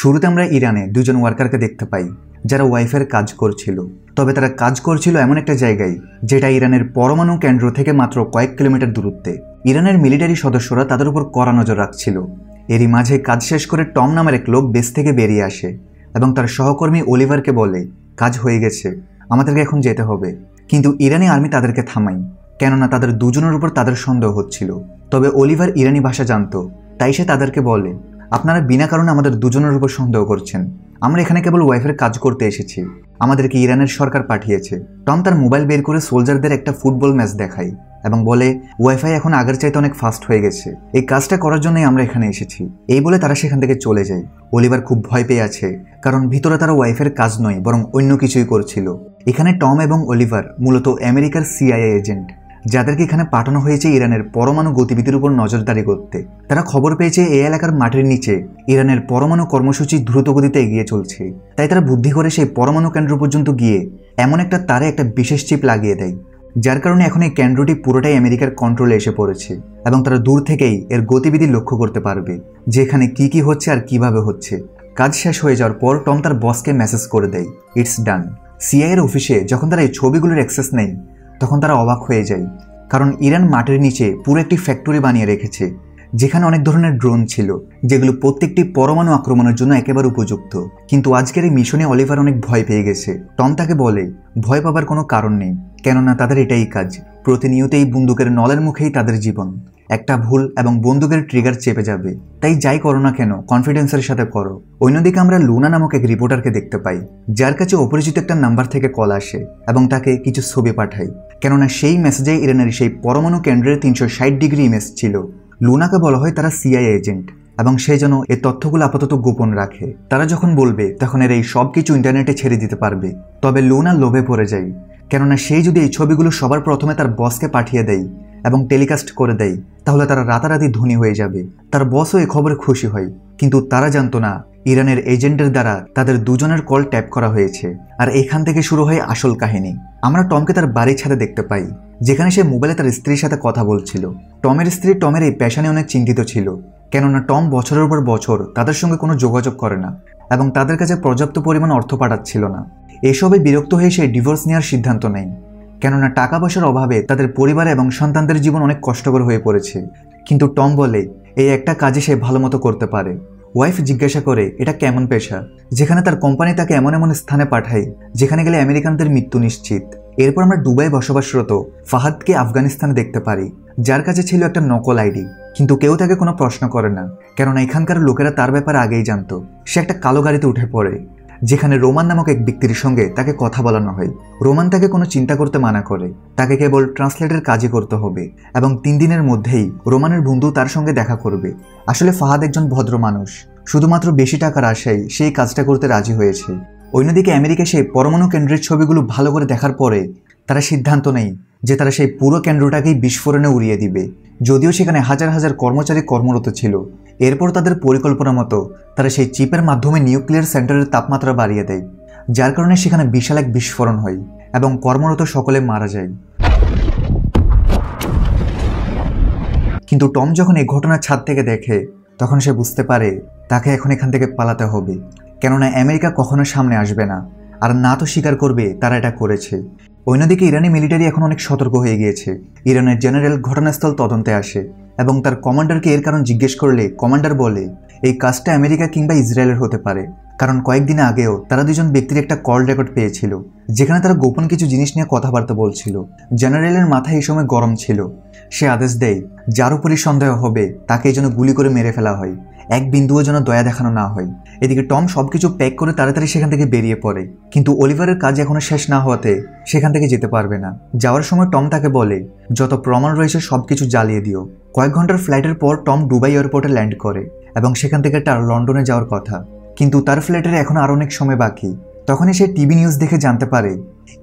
শুরুতে আমরা ইরানে দুজন ওয়ার্কারকে দেখতে পাই যারা ওয়াইফাইয়ের কাজ করছিল। তবে তারা কাজ করছিল এমন একটা জায়গায় যেটা ইরানের পরমাণু কেন্দ্র থেকে মাত্র কয়েক কিলোমিটার দূরত্বে। ইরানের মিলিটারি সদস্যরা তাদের উপর কড়া নজর রাখছিল। এরই মাঝে কাজ শেষ করে টম নামের এক লোক বেস থেকে বেরিয়ে আসে এবং তার সহকর্মী অলিভারকে বলে, কাজ হয়ে গেছে, আমাদেরকে এখন যেতে হবে। কিন্তু ইরানি আর্মি তাদেরকে থামায়, কেননা তাদের দুজনের উপর তাদের সন্দেহ হচ্ছিল। তবে অলিভার ইরানি ভাষা জানত, তাই সে তাদেরকে বলে, আপনারা বিনা কারণে আমাদের দুজনের উপর সন্দেহ করছেন। আমরা এখানে কেবল ওয়াইফের কাজ করতে এসেছি, আমাদেরকে ইরানের সরকার পাঠিয়েছে। টম তার মোবাইল বের করে সোলজারদের একটা ফুটবল ম্যাচ দেখায় এবং বলে, ওয়াইফাই এখন আগের চাইতে অনেক ফাস্ট হয়ে গেছে, এই কাজটা করার জন্যই আমরা এখানে এসেছি। এই বলে তারা সেখান থেকে চলে যায়। অলিভার খুব ভয় পেয়ে আছে, কারণ ভিতরে তারা ওয়াইফের কাজ নয় বরং অন্য কিছুই করছিল। এখানে টম এবং অলিভার মূলত আমেরিকার সিআইএ এজেন্ট, যাদেরকে এখানে পাঠানো হয়েছে ইরানের পরমাণু গতিবিধির উপর নজরদারি করতে। তারা খবর পেয়েছে এই এলাকার মাটির নিচে ইরানের পরমাণু কর্মসূচি দ্রুত গতিতে এগিয়ে চলছে। তাই তারা বুদ্ধি করে সেই পরমাণু কেন্দ্র পর্যন্ত গিয়ে এমন একটা তারে একটা বিশেষ চিপ লাগিয়ে দেয়, যার কারণে এখন এই কেন্দ্রটি পুরোটাই আমেরিকার কন্ট্রোলে এসে পড়েছে এবং তারা দূর থেকেই এর গতিবিধি লক্ষ্য করতে পারবে, যে এখানে কি হচ্ছে আর কিভাবে হচ্ছে। কাজ শেষ হয়ে যাওয়ার পর টম তার বসকে মেসেজ করে দেয়, ইটস ডান। সিআইএর অফিসে যখন তারা এই ছবিগুলোর অ্যাক্সেস নেয় তখন তারা অবাক হয়ে যায়, কারণ ইরান মাটির নিচে পুরো একটি ফ্যাক্টরি বানিয়ে রেখেছে, যেখানে অনেক ধরনের ড্রোন ছিল, যেগুলো প্রত্যেকটি পরমাণু আক্রমণের জন্য একেবারে উপযুক্ত। কিন্তু আজকের এই মিশনে অলিভার অনেক ভয় পেয়ে গেছে। টম তাকে বলে, ভয় পাবার কোনো কারণ নেই, কেননা তাদের এটাই কাজ, প্রতিনিয়ত এই বন্দুকের নলের মুখেই তাদের জীবন। একটা ভুল এবং বন্দুকের ট্রিগার চেপে যাবে, তাই যাই করো না কেন কনফিডেন্সের সাথে করো। অন্যদিকে আমরা লুনা নামক এক রিপোর্টারকে দেখতে পাই, যার কাছে অপরিচিত একটা নাম্বার থেকে কল আসে এবং তাকে কিছু ছবি পাঠায়, কেননা সেই মেসেজে ইরানের সেই পরমাণু কেন্দ্রের 360 ডিগ্রি ইমেজ ছিল। লুনাকে বলা হয় তারা সিআইএ এজেন্ট এবং সে যেন এই তথ্যগুলো আপাতত গোপন রাখে। তারা যখন বলবে তখন এর এই সব কিছু ইন্টারনেটে ছেড়ে দিতে পারবে। তবে লুনা লোভে পড়ে যায়, কেননা সেই যদি এই ছবিগুলো সবার প্রথমে তার বসকে পাঠিয়ে দেয় এবং টেলিকাস্ট করে দেয়, তাহলে তারা রাতারাতি ধনী হয়ে যাবে। তার বসও এই খবরে খুশি হয়, কিন্তু তারা জানতো না ইরানের এজেন্টের দ্বারা তাদের দুজনের কল ট্যাপ করা হয়েছে। আর এখান থেকে শুরু হয় আসল কাহিনী। আমরা টমকে তার বাড়ির ছাদে দেখতে পাই, যেখানে সে মোবাইলে তার স্ত্রীর সাথে কথা বলছিল। টমের স্ত্রী টমের এই পেশা নিয়ে অনেক চিন্তিত ছিল, কেননা টম বছরের পর বছর তাদের সঙ্গে কোনো যোগাযোগ করে না এবং তাদের কাছে পর্যাপ্ত পরিমাণ অর্থ পাঠাচ্ছিল না। এসবে বিরক্ত হয়ে সে ডিভোর্স নেওয়ার সিদ্ধান্ত নেয়, কেননা টাকা পয়সার অভাবে তাদের পরিবার এবং সন্তানদের জীবন অনেক কষ্টকর হয়ে পড়েছে। কিন্তু টম বলে এই একটা কাজে সে ভালো মতো করতে পারে। ওয়াইফ জিজ্ঞাসা করে এটা কেমন পেশা, যেখানে তার কোম্পানি তাকে এমন এমন স্থানে পাঠায় যেখানে গেলে আমেরিকানদের মৃত্যু নিশ্চিত। এরপর আমরা দুবাই বসবাসরত ফাহাদকে আফগানিস্তানে দেখতে পারি, যার কাছে ছিল একটা নকল আইডি। কিন্তু কেউ তাকে কোনো প্রশ্ন করে না, কেননা এখানকার লোকেরা তার ব্যাপারে আগেই জানতো। সে একটা কালো গাড়িতে উঠে পড়ে, যেখানে রোমান নামক এক ব্যক্তির সঙ্গে তাকে কথা বলানো হয়। রোমান তাকে কোনো চিন্তা করতে মানা করে, তাকে কেবল ট্রান্সলেটের কাজই করতে হবে এবং 3 দিনের মধ্যেই রোমানের বন্ধু তার সঙ্গে দেখা করবে। আসলে ফাহাদ একজন ভদ্র মানুষ, শুধুমাত্র বেশি টাকার আশায় সেই কাজটা করতে রাজি হয়েছে। অন্যদিকে আমেরিকা সেই পরমাণু কেন্দ্রের ছবিগুলো ভালো করে দেখার পরে তারা সিদ্ধান্ত নেয় যে তারা সেই পুরো কেন্দ্রটাকেই বিস্ফোরণে উড়িয়ে দিবে, যদিও সেখানে হাজার হাজার কর্মচারী কর্মরত ছিল। এরপর তাদের পরিকল্পনা মতো তারা সেই চিপের মাধ্যমে নিউক্লিয়ার সেন্টারের তাপমাত্রা বাড়িয়ে দেয়, যার কারণে সেখানে বিশাল এক বিস্ফোরণ হয় এবং কর্মরত সকলে মারা যায়। কিন্তু টম যখন এই ঘটনা ছাদ থেকে দেখে তখন সে বুঝতে পারে তাকে এখন এখান থেকে পালাতে হবে, কেননা আমেরিকা কখনো সামনে আসবে না, আর না তো স্বীকার করবে তারা এটা করেছে। অন্যদিকে ইরানি মিলিটারি এখন অনেক সতর্ক হয়ে গিয়েছে। ইরানের জেনারেল ঘটনাস্থল তদন্তে আসে এবং তার কমান্ডারকে এর কারণ জিজ্ঞেস করলে কমান্ডার বলে এই কাজটা আমেরিকা কিংবা ইসরায়েলের হতে পারে, কারণ কয়েকদিন আগেও তারা দুজন ব্যক্তির একটা কল রেকর্ড পেয়েছিল, যেখানে তারা গোপন কিছু জিনিস নিয়ে কথাবার্তা বলছিল। জেনারেলের মাথায় এই সময় গরম ছিল। সে আদেশ দেয় যার উপরই সন্দেহ হবে তাকে যেন গুলি করে মেরে ফেলা হয়, এক বিন্দুও যেন দয়া দেখানো না হয়। এদিকে টম সবকিছু প্যাক করে তাড়াতাড়ি সেখান থেকে বেরিয়ে পড়ে, কিন্তু অলিভারের কাজ এখনো শেষ না হওয়াতে সেখান থেকে যেতে পারবে না। যাওয়ার সময় টম তাকে বলে যত প্রমাণ রয়েছে সবকিছু জ্বালিয়ে দিও। কয়েক ঘন্টার ফ্লাইটের পর টম দুবাই এয়ারপোর্টে ল্যান্ড করে এবং সেখান থেকে তার লন্ডনে যাওয়ার কথা, কিন্তু তার ফ্লাইটের এখন আরো অনেক সময় বাকি। তখনই সে টিভি নিউজ দেখে জানতে পারে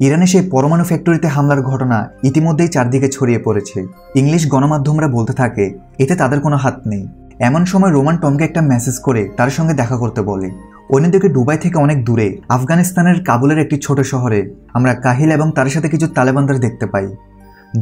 ইরানে সেই পরমাণু ফ্যাক্টরিতে হামলার ঘটনা ইতিমধ্যেই চারদিকে ছড়িয়ে পড়েছে। ইংলিশ গণমাধ্যমরা বলতে থাকে এতে তাদের কোনো হাত নেই। এমন সময় রোমান টমকে একটা মেসেজ করে তার সঙ্গে দেখা করতে বলে। অন্যদিকে দুবাই থেকে অনেক দূরে আফগানিস্তানের কাবুলের একটি ছোট শহরে আমরা কাহিল এবং তার সাথে কিছু তালেবানদের দেখতে পাই।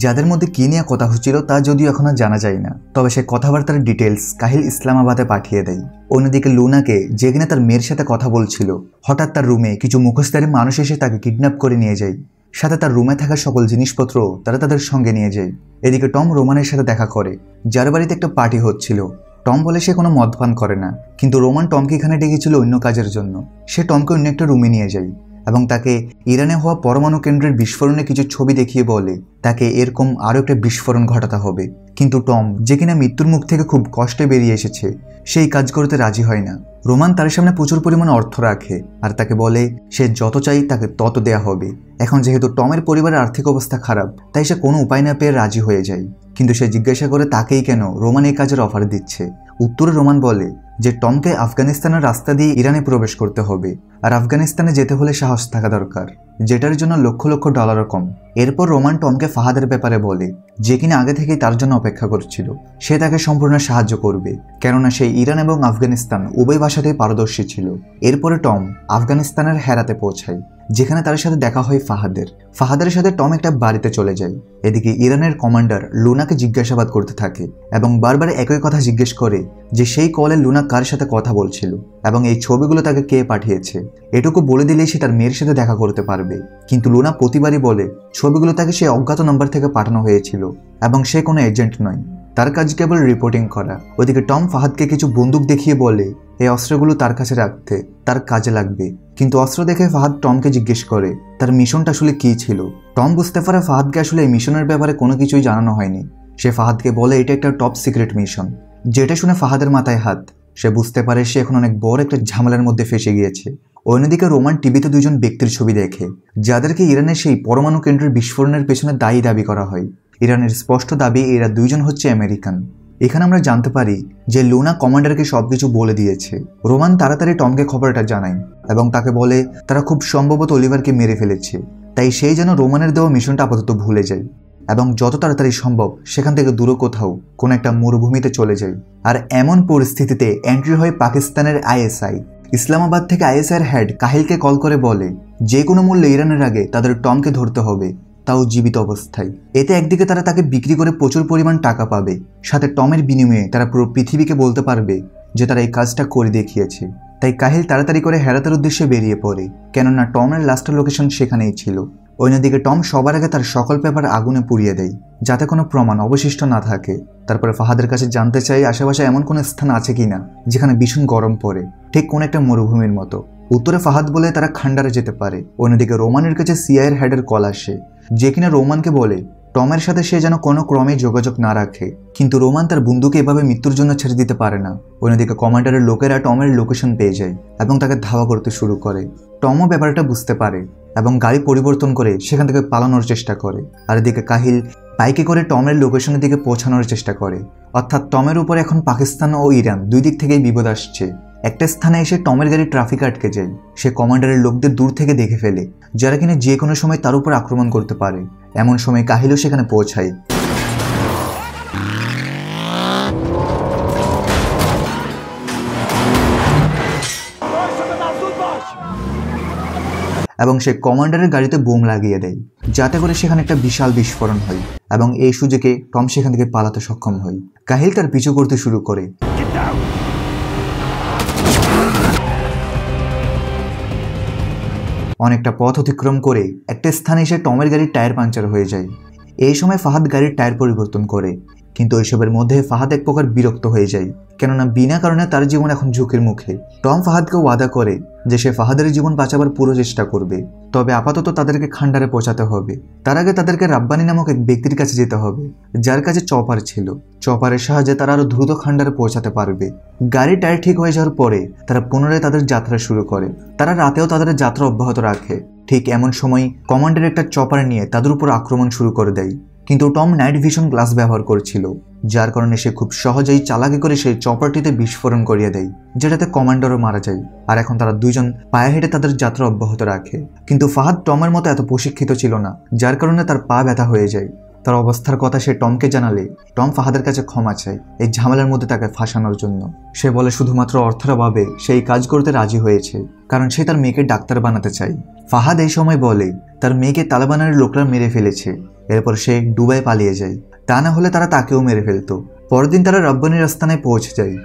যাদের মধ্যে কি নিয়ে কথা হচ্ছিল তা যদিও এখনো জানা যায় না, তবে সে কথাবার্তার ডিটেলস কাহিল ইসলামাবাদে পাঠিয়ে দেয়। অন্যদিকে লুনাকে, যে কিনা তার মেয়ের সাথে কথা বলছিল, হঠাৎ তার রুমে কিছু মুখোশধারী মানুষ এসে তাকে কিডন্যাপ করে নিয়ে যায়। সাথে তার রুমে থাকা সকল জিনিসপত্র তারা তাদের সঙ্গে নিয়ে যায়। এদিকে টম রোমানের সাথে দেখা করে, যার বাড়িতে একটা পার্টি হচ্ছিল। টম বলে সে কোনো মদ পান করে না, কিন্তু রোমান টমকে এখানে ডেকেছিল অন্য কাজের জন্য। সে টমকে অন্য একটা রুমে নিয়ে যায় এবং তাকে ইরানে হওয়া পরমাণু কেন্দ্রের বিস্ফোরণের কিছু ছবি দেখিয়ে বলে তাকে এরকম আরও একটা বিস্ফোরণ ঘটাতে হবে। কিন্তু টম, যে কিনা মৃত্যুর মুখ থেকে খুব কষ্টে বেরিয়ে এসেছে, সেই কাজ করতে রাজি হয় না। রোমান তার সামনে প্রচুর পরিমাণে অর্থ রাখে আর তাকে বলে সে যত চাই তাকে তত দেয়া হবে। এখন যেহেতু টমের পরিবারের আর্থিক অবস্থা খারাপ, তাই সে কোনো উপায় না পেয়ে রাজি হয়ে যায়। কিন্তু সে জিজ্ঞাসা করে তাকেই কেন রোমান এই কাজের অফার দিচ্ছে। উত্তরে রোমান বলে যে টমকে আফগানিস্তানের রাস্তা দিয়ে ইরানে প্রবেশ করতে হবে, আর আফগানিস্তানে যেতে হলে সাহস থাকা দরকার, যেটার জন্য লক্ষ লক্ষ ডলারও কম। এরপর রোমান টমকে ফাহাদের ব্যাপারে বলে, যে কিনা আগে থেকেই তার জন্য অপেক্ষা করছিল। সে তাকে সম্পূর্ণ সাহায্য করবে, কেননা সে ইরান এবং আফগানিস্তান উভয় ভাষাতেই পারদর্শী ছিল। এরপরে টম আফগানিস্তানের হেরাতে পৌঁছায়, যেখানে তার সাথে দেখা হয় ফাহাদের সাথে টম একটা বাড়িতে চলে যায়। এদিকে ইরানের কমান্ডার লুনাকে জিজ্ঞাসাবাদ করতে থাকে এবং বারবার একই কথা জিজ্ঞেস করে যে সেই কলে লুনা কার সাথে কথা বলছিল এবং এই ছবিগুলো তাকে কে পাঠিয়েছে। এটুকু বলে দিলেই সে তার মেয়ের সাথে দেখা করতে পারবে। কিন্তু লুনা প্রতিবারই বলে ছবিগুলো তাকে সে অজ্ঞাত নম্বর থেকে পাঠানো হয়েছিল এবং সে কোনো এজেন্ট নয়, তার কাজ কেবল রিপোর্টিং করা। ওইদিকে টম ফাহাদকে কিছু বন্দুক দেখিয়ে বলে এই অস্ত্রগুলো তার কাছে রাখতে, তার কাজে লাগবে। কিন্তু অস্ত্র দেখে ফাহাদ টমকে জিজ্ঞেস করে তার মিশনটা আসলে কি ছিল। টম বুঝতে পারে ফাহাদকে আসলে এই মিশনের ব্যাপারে কোনো কিছুই জানানো হয়নি। সে ফাহাদকে বলে এটা একটা টপ সিক্রেট মিশন। যেটা শুনে ফাহাদের মাথায় হাত। সে বুঝতে পারে সে এখন অনেক বড় একটা ঝামেলার মধ্যে ফেসে গিয়েছে। অন্যদিকে রোমান টিভিতে দুজন ব্যক্তির ছবি দেখে, যাদেরকে ইরানের সেই পরমাণু কেন্দ্রের বিস্ফোরণের পেছনে দায়ী দাবি করা হয়। ইরানের স্পষ্ট দাবি এরা দুইজন হচ্ছে আমেরিকান। এখানে আমরা জানতে পারি যে লুনা কমান্ডারকে সবকিছু বলে দিয়েছে। রোমান তাড়াতাড়ি টমকে খবরটা জানায় এবং তাকে বলে তারা খুব সম্ভবত অলিভারকে মেরে ফেলেছে, তাই সেই যেন রোমানের দেওয়া মিশনটা আপাতত ভুলে যায় এবং যত তাড়াতাড়ি সম্ভব সেখান থেকে দূরে কোথাও কোনো একটা মরুভূমিতে চলে যায়। আর এমন পরিস্থিতিতে এন্ট্রি হয় পাকিস্তানের আইএসআই। ইসলামাবাদ থেকে আইএসআইয়ের হেড কাহিলকে কল করে বলে যে কোনো মূল্যে ইরানের আগে তাদের টমকে ধরতে হবে, তাও জীবিত অবস্থায়। এতে একদিকে তারা তাকে বিক্রি করে প্রচুর পরিমাণ টাকা পাবে, সাথে টমের বিনিময়ে তারা পুরো পৃথিবীকে বলতে পারবে যে তারা এই কাজটা করে দেখিয়েছে। তাই কাহিল তাড়াতাড়ি করে হেরাতের উদ্দেশ্যে বেরিয়ে পড়ে, কেননা টমের লাস্ট লোকেশন সেখানেই ছিল। অন্যদিকে টম সবার আগে তার সকল পেপার আগুনে পুড়িয়ে দেয়, যাতে কোনো প্রমাণ অবশিষ্ট না থাকে। তারপরে ফাহাদের কাছে জানতে চাই আশেপাশে এমন কোনো স্থান আছে কিনা যেখানে ভীষণ গরম পড়ে, ঠিক কোন একটা মরুভূমির মতো। উত্তরে ফাহাদ বলে তারা খান্ডারে যেতে পারে। অন্যদিকে রোমানের কাছে সিআইয়ের হেডের কল আসে, যে কিনা রোমানকে বলে টমের সাথে সে যেন কোনো ক্রমে যোগাযোগ না রাখে। কিন্তু রোমান তার বন্ধুকে এভাবে মৃত্যুর জন্য ছেড়ে দিতে পারে না। অন্যদিকে কমান্ডারের লোকেরা টমের লোকেশন পেয়ে যায় এবং তাকে ধাওয়া করতে শুরু করে। টমও ব্যাপারটা বুঝতে পারে এবং গাড়ি পরিবর্তন করে সেখান থেকে পালানোর চেষ্টা করে। আর এদিকে কাহিল বাইকে করে টমের লোকেশনের দিকে পৌঁছানোর চেষ্টা করে। অর্থাৎ টমের উপর এখন পাকিস্তান ও ইরান দুই দিক থেকেই বিপদ আসছে। একটা স্থানে এসে টমের গাড়ি ট্রাফিক আটকে যায়। সে কমান্ডারের লোকদের দূর থেকে দেখে ফেলে, যারা কিনা যে কোনো সময় তার উপর আক্রমণ করতে পারে। এমন সময় কাহিলও সেখানে পৌঁছায়। এবং সে কমান্ডারের গাড়িতে বোম লাগিয়ে দেয়, যাতে করে সেখানে একটা বিশাল বিস্ফোরণ হয় এবং এই সুযোগে টম সেখান থেকে পালাতে সক্ষম হয়। কাহিল তার পিছু করতে শুরু করে। অনেকটা পথ অতিক্রম করে একটা স্থানে এসে টমের গাড়ির টায়ার পাঞ্চার হয়ে যায়। এই সময় ফাহাদ গাড়ির টায়ার পরিবর্তন করে, কিন্তু ওইসবের মধ্যে ফাহাদ এক প্রকার বিরক্ত হয়ে যায়, কেননা বিনা কারণে তার জীবন এখন ঝুঁকির মুখে। টম ফাহাদকে ওয়াদা করে যে সে ফাহাদের জীবন বাঁচাবার পুরো চেষ্টা করবে, তবে আপাতত তাদেরকে খান্ডারে পৌঁছাতে হবে। তার আগে তাদেরকে রাব্বানি নামক এক ব্যক্তির কাছে যেতে হবে, যার কাছে চপার ছিল। চপারের সাহায্যে তারা আরো দ্রুত খান্ডারে পৌঁছাতে পারবে। গাড়ির টায়ার ঠিক হয়ে যাওয়ার পরে তারা পুনরায় তাদের যাত্রা শুরু করে। তারা রাতেও তাদের যাত্রা অব্যাহত রাখে। ঠিক এমন সময় কমান্ডার একটা চপার নিয়ে তাদের উপর আক্রমণ শুরু করে দেয়, কিন্তু টম নাইট ভিশন গ্লাস ব্যবহার করছিল, যার কারণে সে খুব সহজেই চালাকি করে সেই চপারটিতে বিস্ফোরণ করিয়ে দেয়, যেটাতে কমান্ডারও মারা যায়। আর এখন তারা দুইজন পায়ে হেঁটে তাদের যাত্রা অব্যাহত রাখে। কিন্তু ফাহাদ টমের মতো এত প্রশিক্ষিত ছিল না, যার কারণে তার পা ব্যথা হয়ে যায়। তার অবস্থার কথা সে টমকে জানালে টম ফাহাদের কাছে ক্ষমা চায় এই ঝামেলার মধ্যে তাকে ফাঁসানোর জন্য। সে বলে শুধুমাত্র অর্থের অভাবে সেই কাজ করতে রাজি হয়েছে, কারণ সে তার মেয়েকে ডাক্তার বানাতে চায়। ফাহাদ এই সময় বলে তার মেয়েকে তালেবানের লোকরা মেরে ফেলেছে এরপর সে দুবাই পালিয়ে যায়, তা না হলে তারা তাকেও মেরে ফেলতো। পরের দিন তারা রব্বানির আস্তানায় পৌঁছে যায়।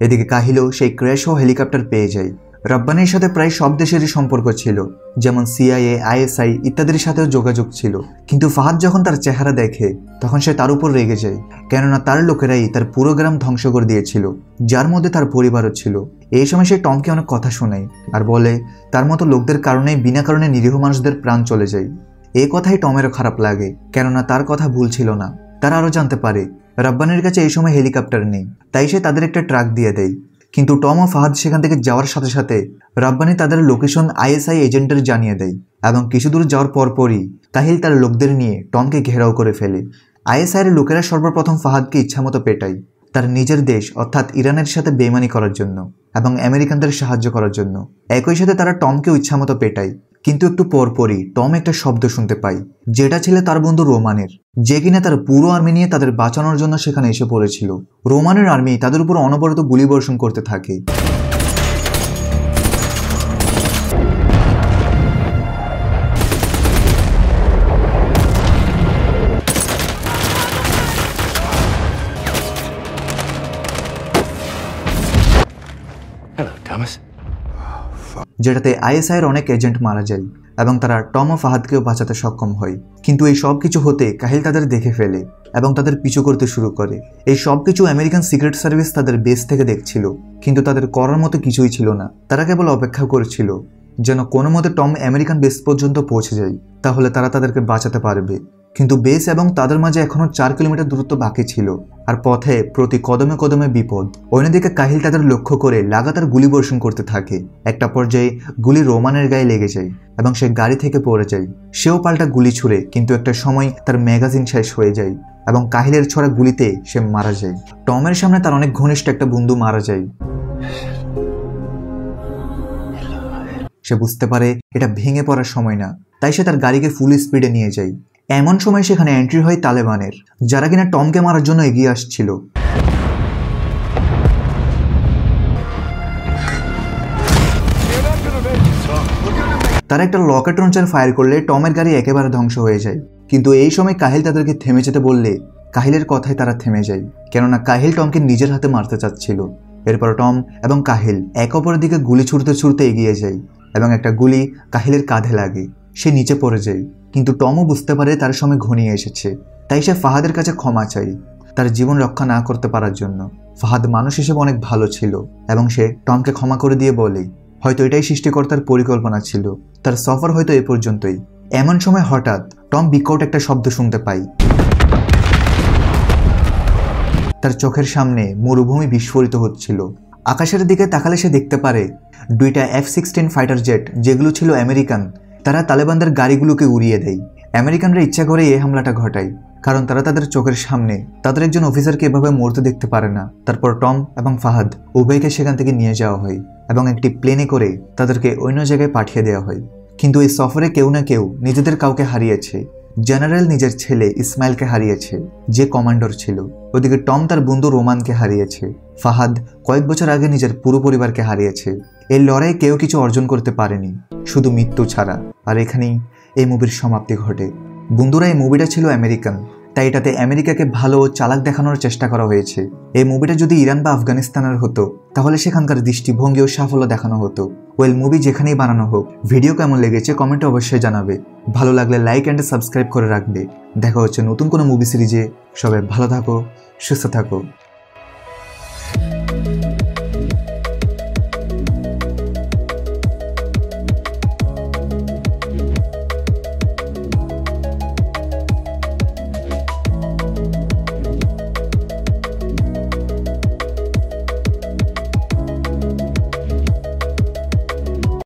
এদিকে কাহিলও সেই ক্র্যাশ ও হেলিকপ্টার পেয়ে যায়। রব্বানির সাথে প্রায় সব দেশেরই সম্পর্ক ছিল, যেমন CIA, ISI ইত্যাদির সাথেও যোগাযোগ ছিল। কিন্তু ফাহাদ যখন তার চেহারা দেখে তখন সে তার উপর রেগে যায়, কেননা তার লোকেরাই তার পুরো গ্রাম ধ্বংস করে দিয়েছিল, যার মধ্যে তার পরিবারও ছিল। এই সময় সে টমকে অনেক কথা শোনায় আর বলে তার মতো লোকদের কারণেই বিনা কারণে নিরীহ মানুষদের প্রাণ চলে যায়। এই কথাই টমেরও খারাপ লাগে, কেননা তার কথা ভুল ছিল না। তারা আরও জানতে পারে রব্বানির কাছে এই সময় হেলিকপ্টার নেই, তাই সে তাদের একটা ট্রাক দিয়ে দেয়। কিন্তু টম ও ফাহাদ সেখান থেকে যাওয়ার সাথে সাথে রব্বানি তাদের লোকেশন ISI এজেন্টের জানিয়ে দেয়, এবং কিছু দূর যাওয়ার পরপরই কাহিল তার লোকদের নিয়ে টমকে ঘেরাও করে ফেলে। ISI এর লোকেরা সর্বপ্রথম ফাহাদকে ইচ্ছামতো পেটায়, তার নিজের দেশ অর্থাৎ ইরানের সাথে বেইমানি করার জন্য এবং আমেরিকানদের সাহায্য করার জন্য। একই সাথে তারা টমকেও ইচ্ছামতো পেটায়। কিন্তু একটু পরপরই টম একটা শব্দ শুনতে পায়, যেটা ছিল তার বন্ধু রোমানের, যে কিনা তার পুরো আর্মি নিয়ে তাদের বাঁচানোর জন্য সেখানে এসে পড়েছিল। রোমানের আর্মি তাদের উপর অনবরত গুলিবর্ষণ করতে থাকে। যেটাতে ISI এর অনেক এজেন্ট মারা যায় এবং তারা টম ও ফাহাদকেও বাঁচাতে সক্ষম হয়। কিন্তু এই সব কিছু হতে কাহিল তাদের দেখে ফেলে এবং তাদের পিছু করতে শুরু করে। এই সব কিছু আমেরিকান সিক্রেট সার্ভিস তাদের বেস থেকে দেখছিল, কিন্তু তাদের করার মতো কিছুই ছিল না। তারা কেবল অপেক্ষা করছিল যেন কোনো মতে টম আমেরিকান বেস পর্যন্ত পৌঁছে যায়, তাহলে তারা তাদেরকে বাঁচাতে পারবে। কিন্তু বেস এবং তাদের মাঝে এখনো 4 কিলোমিটার দূরত্ব বাকি ছিল, আর পথে প্রতি কদমে কদমে বিপদ। অন্যদিকে কাহিল তাদের লক্ষ্য করে লাগাতার গুলিবর্ষণ করতে থাকে। একটা পর্যায়ে গুলি রোমানের গায়ে লেগে যায় এবং সে গাড়ি থেকে পড়ে যায়। সেও পাল্টা গুলি ছুড়ে, কিন্তু একটা সময় তার ম্যাগাজিন শেষ হয়ে যায় এবং কাহিলের ছোড়া গুলিতে সে মারা যায়। টমের সামনে তার অনেক ঘনিষ্ঠ একটা বন্ধু মারা যায়। সে বুঝতে পারে এটা ভেঙে পড়ার সময় না, তাই সে তার গাড়িকে ফুল স্পিডে নিয়ে যায়। এমন সময় সেখানে এন্ট্রি হয় তালেবানের, যারা কিনা টমকে মারার জন্য এগিয়ে আসছিল। তারা একটা রকেট লঞ্চার ফায়ার করলে টমের গাড়ি একেবারে ধ্বংস হয়ে যায়। কিন্তু এই সময় কাহিল তাদেরকে থেমে যেতে বললে কাহিলের কথায় তারা থেমে যায়, কেননা কাহিল টমকে নিজের হাতে মারতে চাচ্ছিল। এরপর টম এবং কাহিল এক অপরের দিকে গুলি ছুটতে ছুটতে এগিয়ে যায় এবং একটা গুলি কাহিলের কাঁধে লাগে। সে নিচে পড়ে যায়, কিন্তু টমও বুঝতে পারে তার সময় ঘনিয়ে এসেছে, তাই সে ফাহাদের কাছে ক্ষমা চায় তার জীবন রক্ষা না করতে পারার জন্য। ফাহাদ মানুষ হিসেবে অনেক ভালো ছিল এবং সে টমকে ক্ষমা করে দিয়ে বলে হয়তো এটাই সৃষ্টিকর্তার পরিকল্পনা ছিল, তার সফর হয়তো এ পর্যন্তই। এমন সময় হঠাৎ টম বিকট একটা শব্দ শুনতে পায়। তার চোখের সামনে মরুভূমি বিস্ফোরিত হচ্ছিল। আকাশের দিকে তাকালে সে দেখতে পারে দুইটা F-16 ফাইটার জেট, যেগুলো ছিল আমেরিকান, তারা তালেবানদের গাড়িগুলোকে উড়িয়ে দেয়। আমেরিকানরা ইচ্ছা করে এই হামলাটা ঘটায়, কারণ তারা তাদের চোখের সামনে তাদের একজন অফিসারকে এভাবে মরতে দেখতে পারে না। তারপর টম এবং ফাহাদ উভয়কে সেখান থেকে নিয়ে যাওয়া হয় এবং একটি প্লেনে করে তাদেরকে অন্য জায়গায় পাঠিয়ে দেওয়া হয়। কিন্তু এই সফরে কেউ না কেউ নিজেদের কাউকে হারিয়েছে। জেনারেল নিজের ছেলে ইসমাইলকে হারিয়েছে, যে কমান্ডার ছিল। ওদিকে টম তার বন্ধু রোমানকে হারিয়েছে। ফাহাদ কয়েক বছর আগে নিজের পুরো পরিবারকে হারিয়েছে। এই লড়াই কেউ কিছু অর্জন করতে পারেনি, শুধু মৃত্যু ছাড়া। আর এখানেই এই মুভির সমাপ্তি ঘটে। বন্ধুরা, এই মুভিটা ছিল আমেরিকান, তাই এটাতে আমেরিকাকে ভালো ও চালাক দেখানোর চেষ্টা করা হয়েছে। এই মুভিটা যদি ইরান বা আফগানিস্তানের হতো তাহলে সেখানকার দৃষ্টিভঙ্গি ও সাফল্য দেখানো হতো। ওয়েল, মুভি যেখানেই বানানো হোক, ভিডিও কেমন লেগেছে কমেন্টে অবশ্যই জানাবে। ভালো লাগলে লাইক অ্যান্ড সাবস্ক্রাইব করে রাখবে। দেখা হচ্ছে নতুন কোনো মুভি সিরিজে। সবাই ভালো থাকো, সুস্থ থাকো।